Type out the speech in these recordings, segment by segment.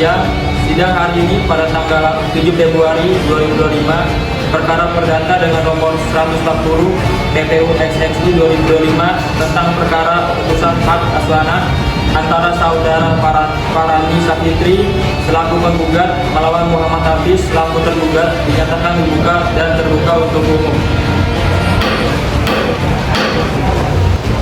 siang. Sidang hari ini pada tanggal 7 Februari 2025, perkara perdata dengan nomor 140 PPU XXI 2025 tentang perkara pemutusan hak asuh anak antara saudara Farani Sapitri selaku penggugat melawan Muhammad Hafiz selaku tergugat dinyatakan dibuka dan terbuka untuk umum.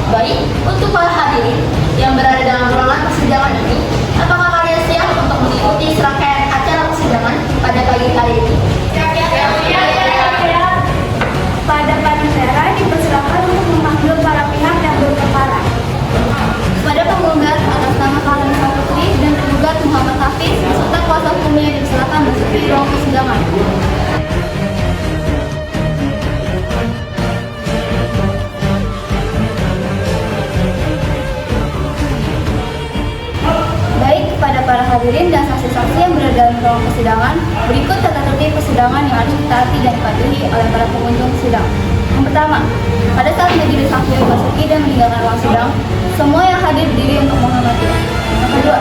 Baik, untuk para hadirin yang berada dalam ruangan persidangan ini, apakah kalian siap untuk mengikuti serangkaian acara persidangan pada pagi hari ini? Pada panitia dipersilakan untuk memanggil para pihak yang berperkara. Pada penggugat atas nama Farani Sapitri dan tergugat Muhammad Hafiz serta kuasa hukumnya dipersilakan masuk di ruang persidangan. Kepada para hadirin dan saksi-saksi yang berada dalam ruang persidangan, berikut tata tertib persidangan yang harus ditaati dan dipatuhi oleh para pengunjung sidang. Yang pertama, pada saat majelis hakim memasuki dan meninggalkan ruang sidang, semua yang hadir berdiri untuk menghormati. Yang kedua,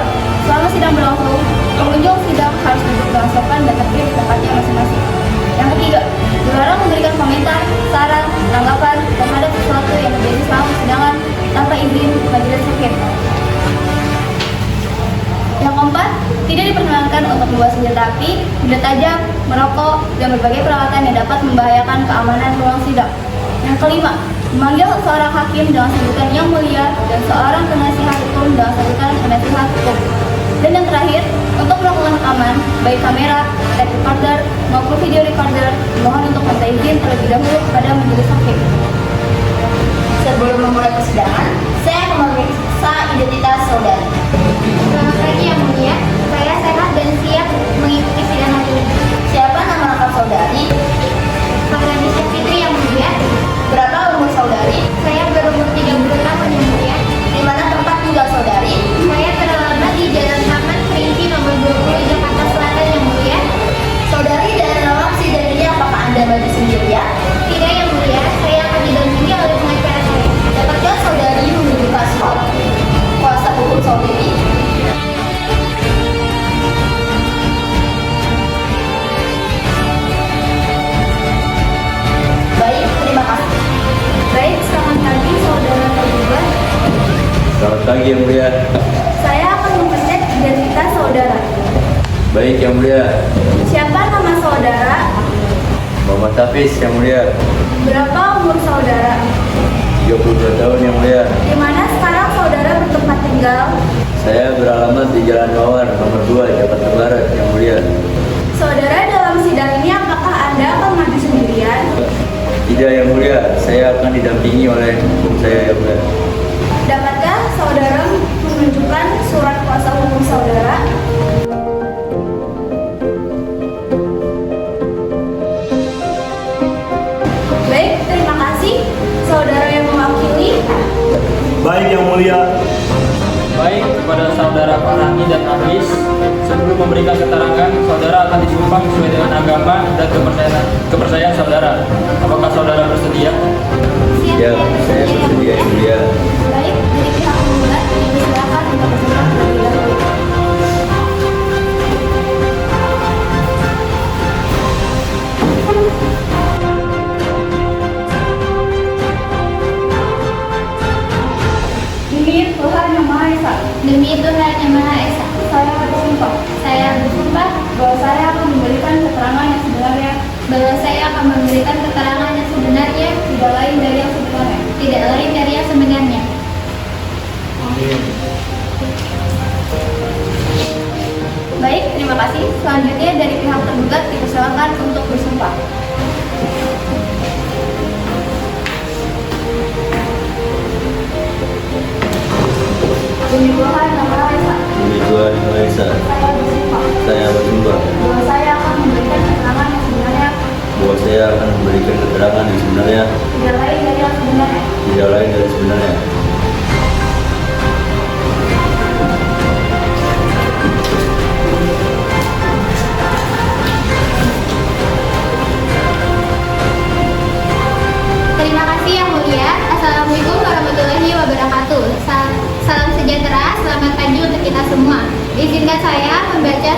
selama sidang berlangsung, pengunjung sidang harus duduk dengan sopan dan tertib di tempatnya masing-masing. Yang ketiga, dilarang memberikan komentar, saran, tanggapan terhadap sesuatu yang terjadi selama persidangan tanpa izin majelis hakim. Yang keempat, tidak diperkenankan untuk membawa senjata api, benda tajam, merokok, dan berbagai peralatan yang dapat membahayakan keamanan ruang sidang. Yang kelima, memanggil seorang hakim dengan sebutan yang mulia dan seorang penasihat hukum dengan sebutan penasihat hukum. Dan yang terakhir, untuk melakukan rekaman, baik kamera, tape recorder, maupun video recorder, mohon untuk minta izin terlebih dahulu kepada majelis hakim. Sebelum memulai persidangan, saya akan memeriksa identitas saudari. Selamat pagi yang mulia, saya sehat dan siap mengikuti sidang hari ini. Siapa nama lengkap saudari? Farani Sapitri yang mulia. Berapa umur saudari? Saya berumur 30 tahun yang mulia. Di mana tempat tinggal saudari? Saya terlambat di Jalan Taman Kerinci nomor 20 Jakarta Selatan yang mulia. Saudari dan dalam sidangnya apakah Anda maju sendirian? Tidak yang mulia, saya akan didampingi oleh pengacara saya. Dapatkah saudari menunjukkan surat kuasa hukum saudari? Baik, terima kasih. Baik, selamat pagi saudara tergugat. Selamat pagi yang mulia. Saya akan mengecek identitas saudara. Baik yang mulia. Siapa nama saudara? Muhammad Hafiz yang mulia. Berapa umur saudara? 32 tahun yang mulia. Di mana sekarang saudara bertempat tinggal? Saya beralamat di Jalan Mawar nomor 2 Jakarta Barat yang mulia. Saudara dalam sidang ini apakah Anda akan maju sendirian? Tidak yang mulia, saya akan didampingi oleh hukum saya yang mulia. Dapatkah saudara menunjukkan surat kuasa hukum saudara? Baik, terima kasih. Saudara yang mewakili. Baik yang mulia. Baik, kepada saudara Farani dan Hafiz, sebelum memberikan keterangan, saudara akan disumpah sesuai dengan agama dan kepercayaan saudara. Apakah saudara bersedia? Siap, saya bersedia yang mulia. Baik, dari pihak penggugat dipersilakan untuk bersumpah terlebih dahulu. Demi Tuhan Yang Maha Esa. Demi Tuhan Yang Maha Esa. Saya bersumpah. Saya bersumpah Bahwa saya akan memberikan keterangan yang sebenarnya. bahwa saya akan memberikan keterangan yang sebenarnya, Tidak lain dari yang sebenarnya. tidak lain dari yang sebenarnya. Baik, terima kasih. Selanjutnya dari pihak tergugat dipersilakan untuk bersumpah. Demi Tuhan Yang Maha Esa. Demi Tuhan Yang Maha Esa, Saya bersumpah saya bersumpah bahwa saya akan memberikan keterangan yang sebenarnya, bahwa saya akan memberikan keterangan yang sebenarnya, tidak lain dari yang sebenarnya. tidak lain dari sebenarnya. Terima kasih Yang Mulia. Assalamualaikum warahmatullahi wabarakatuh. Salam sejahtera, selamat pagi untuk kita semua. Izinkan saya membaca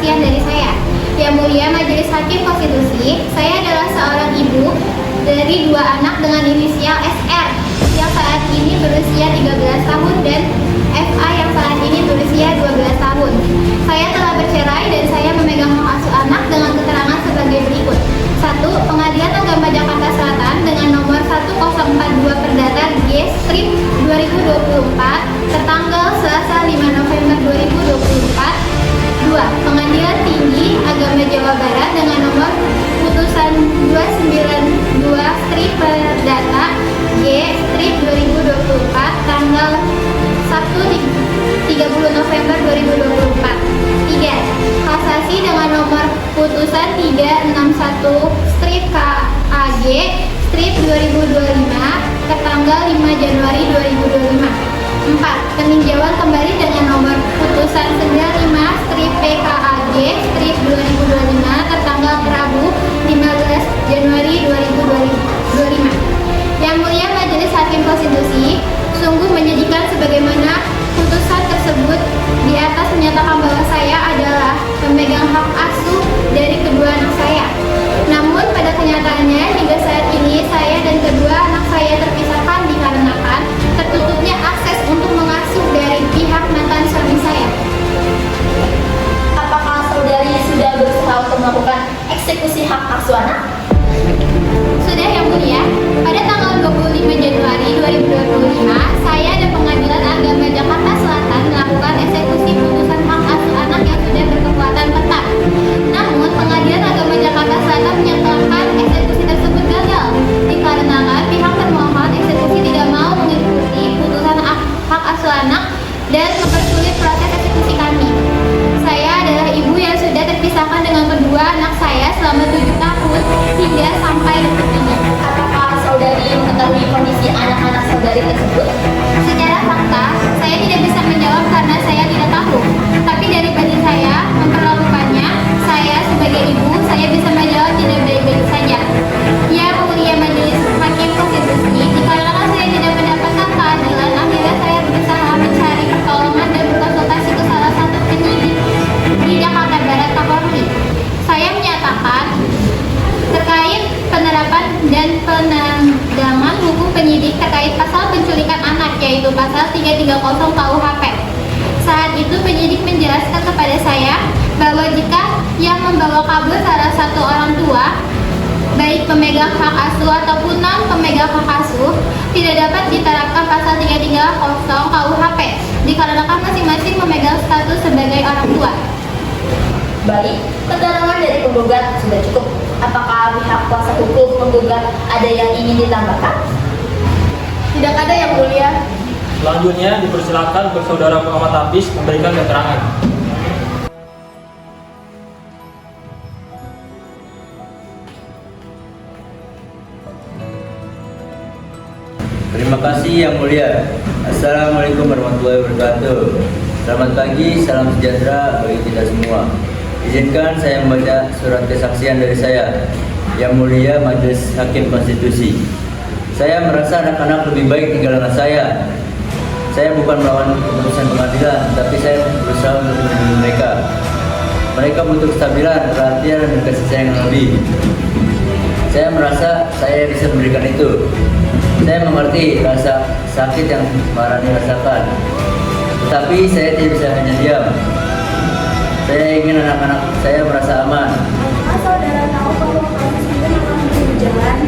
kesaksian dari saya. Yang mulia Majelis Hakim Konstitusi, saya adalah seorang ibu dari 2 anak dengan inisial SR yang saat ini berusia 13 tahun dan FA yang saat ini berusia 12 tahun. Saya telah bercerai dan saya memegang hak asuh anak dengan keterangan sebagai berikut. 1. Pengadilan Agama Jakarta Selatan dengan nomor 1042 Perdata G strip 2024 tertanggal Selasa 5 November 2024. 2. Pengadilan Tinggi Agama Jawa Barat dengan nomor putusan 292 strip Perdata G strip 2024 tanggal Sabtu 30 November 2024. 3. Kasasi dengan nomor putusan 361 strip KAG strip 2025 tertanggal 5 Januari 2025. 4. Peninjauan kembali dengan nomor putusan 95 strip PKAG strip 2025 tertanggal Rabu 15 Januari 2025. Yang mulia Majelis Hakim Konstitusi, sungguh menyedihkan sebagaimana putusan tersebut di atas menyatakan bahwa saya adalah pemegang hak asuh dari kedua anak saya. Namun pada kenyataannya hingga saat ini saya dan kedua anak saya terpisahkan dikarenakan tertutupnya akses untuk mengasuh dari pihak mantan suami saya. Apakah saudari sudah berusaha untuk melakukan eksekusi hak asuh anak? Sudah yang mulia, pada tanggal 25 Januari 2025, saya dan Pengadilan Agama Jakarta Selatan melakukan eksekusi putusan hak asuh anak yang sudah berkekuatan tetap. Namun, Pengadilan Agama Jakarta Selatan menyatakan eksekusi tersebut gagal dikarenakan pihak termohon eksekusi tidak mau mengikuti putusan hak asuh anak dan mempersulit proses eksekusi kami. Saya adalah ibu yang sudah terpisahkan dengan kedua anak saya selama 7 tahun hingga sampai detik ini. Apakah saudari mengetahui kondisi anak-anak saudari tersebut? Secara fakta, saya tidak bisa menjawab karena saya tidak tahu. Tapi dari batin saya memperlakukannya, saya sebagai ibu, saya bisa menjawab tidak baik-baik saja. Ya mulia Majelis Hakim Konstitusi, dikarenakan saya tidak mendapatkan keadilan, akhirnya saya berusaha mencari pertolongan dan berkonsultasi ke salah satu penyidik di Jakarta Barat Kapolri. Saya menyatakan terkait penerapan dan penanggangan hukum penyidik terkait pasal penculikan anak, yaitu pasal 330 KUHP. Saat itu penyidik menjelaskan kepada saya bahwa jika yang membawa kabur salah satu orang tua, baik pemegang hak asuh ataupun non pemegang hak asuh, tidak dapat diterapkan pasal 330 KUHP dikarenakan masing-masing memegang status sebagai orang tua. Baik, keterangan dari penggugat sudah cukup. Apakah pihak kuasa hukum penggugat ada yang ingin ditambahkan? Tidak ada yang mulia. Selanjutnya dipersilakan bersaudara Muhammad Hafiz memberikan keterangan. Terima kasih yang mulia. Assalamualaikum warahmatullahi wabarakatuh. Selamat pagi, salam sejahtera bagi kita semua. Izinkan saya membaca surat kesaksian dari saya. Yang mulia Majelis Hakim Konstitusi, saya merasa anak-anak lebih baik tinggal dengan saya. Saya bukan melawan keputusan pengadilan, tapi saya berusaha untuk melindungi mereka. Mereka butuh kestabilan, perhatian, dan kasih sayang yang lebih. Saya merasa saya bisa memberikan itu. Saya mengerti rasa sakit yang Marani rasakan, tetapi saya tidak bisa hanya diam. Saya ingin anak-anak saya merasa aman. Apakah saudara tahu bahwa proses hukum akan berjalan?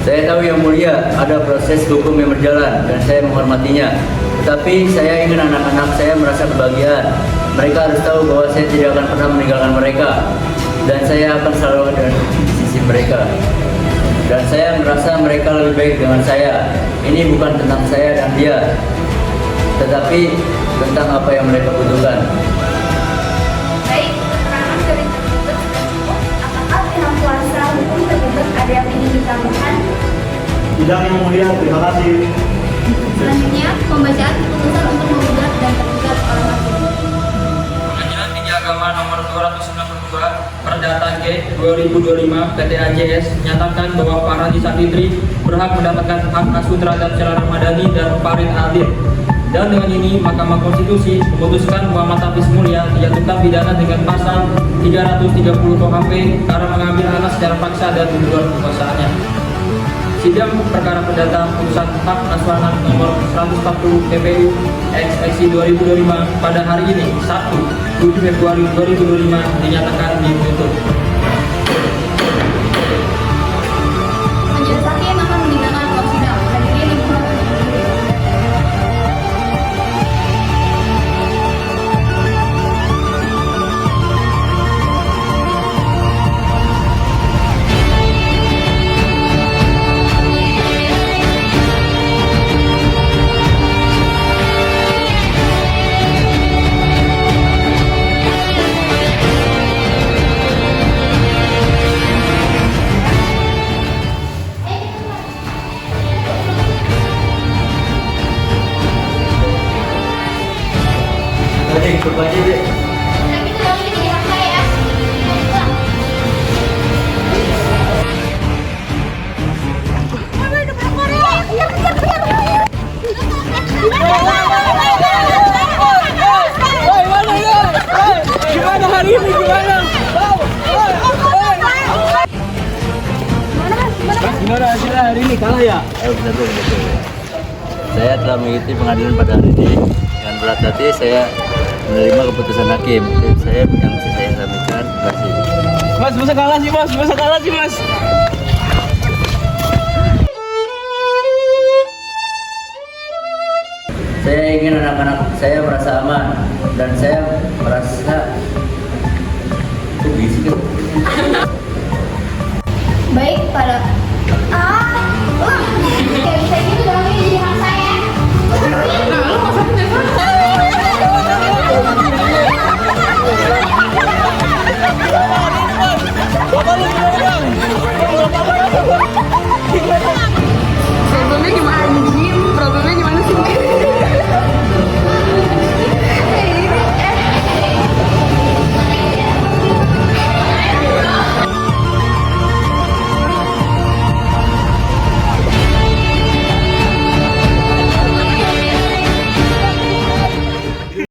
Saya tahu yang mulia ada proses hukum yang berjalan dan saya menghormatinya. Tetapi saya ingin anak-anak saya merasa kebahagiaan. Mereka harus tahu bahwa saya tidak akan pernah meninggalkan mereka dan saya akan selalu ada di sisi mereka. Dan saya merasa mereka lebih baik dengan saya. Ini bukan tentang saya dan dia, tetapi tentang apa yang mereka butuhkan. Baik, keterangan dari tergugat sudah cukup. Apakah pihak kuasa hukum tergugat ada yang ingin ditambahkan? Tidak yang mulia, terima kasih. Selanjutnya, pembacaan keputusan untuk menggugat dan tergugat oleh hakim. Pengadilan Tinggi Agama nomor 292 Perdata G 2025 PT AJS menyatakan bahwa Farhani Savitri berhak mendapatkan hak asuh terhadap Sheila Ramadhani dan Farid Aldir Dan dengan ini Mahkamah Konstitusi memutuskan Muhammad Hafiz Mulia dijatuhkan pidana dengan pasal 330 KUHP karena mengambil anak secara paksa dan di luar kekuasaannya. Sidang perkara perdata putusan Hak Asuh Anak nomor 140 PPU XXI 2025 pada hari ini Sabtu 7 Februari 2025 dinyatakan ditutup. Majelis Hakim akan meninggalkan ruang sidang. Hadirin dimohon berdiri. Oke, coba aja deh. Lagi tuh lagi di hak saya. Pulang. Gimana hari ini gimana? Gimana hasilnya hari ini kalah ya? Betul. Saya telah mengikuti pengadilan pada hari ini. Dengan berat hati saya menerima keputusan hakim. Itu saya yang bisa saya sampaikan. Terima kasih. Mas, masa kalah sih mas, masa kalah sih mas. Saya ingin anak-anak saya merasa aman dan saya merasa